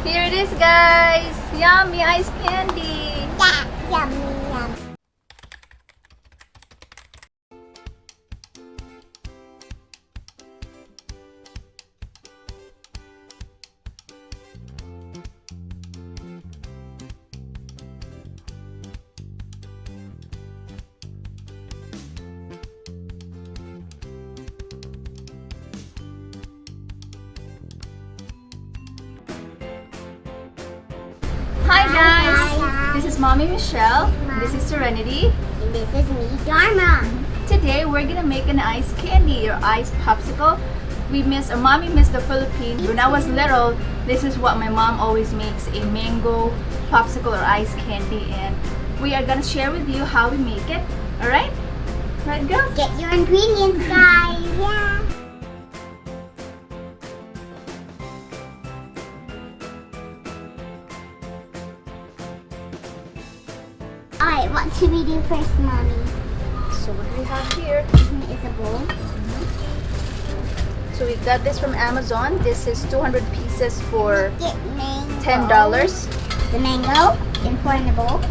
Here it is, guys! Yummy ice candy! Yeah, yummy, yum. Hi guys! Hi. This is Mommy Michelle. This is Serenity. And this is me, Dharma. Today we're gonna make an ice candy or ice popsicle. Mommy missed the Philippines. When I was little, this is what my mom always makes, a mango popsicle or ice candy, and we are gonna share with you how we make it. Alright? Right, girls? Get your ingredients, guys. Yeah. Alright, what should we do first, Mommy? So what do we have here? Is a bowl. So we got this from Amazon. This is 200 pieces for Get mango. $10. The mango. Then pour in the bowl.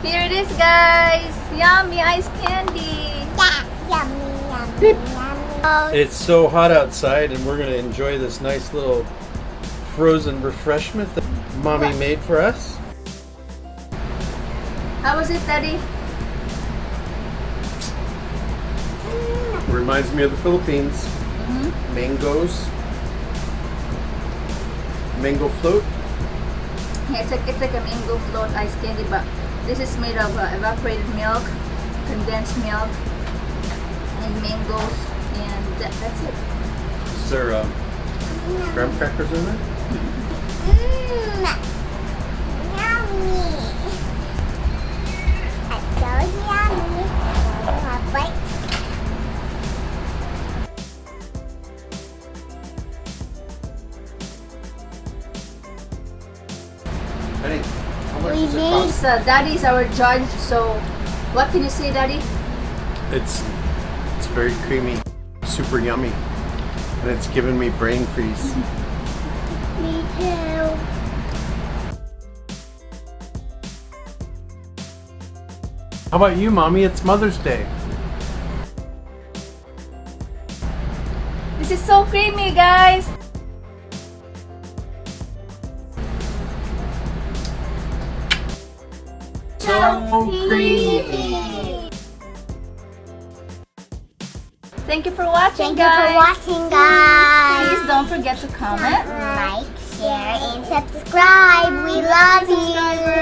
Here it is, guys! Yummy ice candy! Yeah, yummy, yummy, yummy. It's so hot outside, and we're going to enjoy this nice little frozen refreshment that Mommy made for us. How was it, Daddy? Reminds me of the Philippines. Mangoes. Mango float. It's like a mango float ice candy, but this is made of evaporated milk, condensed milk, and mangoes, and that's it. Is there graham crackers in there? Yummy. It's so yummy. Have a bite. Penny, how much We does it need cost? Daddy's our judge, so what can you say, Daddy? It's very creamy, super yummy, and it's given me brain freeze. Me too. How about you, Mommy? It's Mother's Day. This is so creamy, guys. So creamy. Thank you for watching, Thank you for guys. watching, guys. Please don't forget to comment. Like, share, and subscribe. We love you.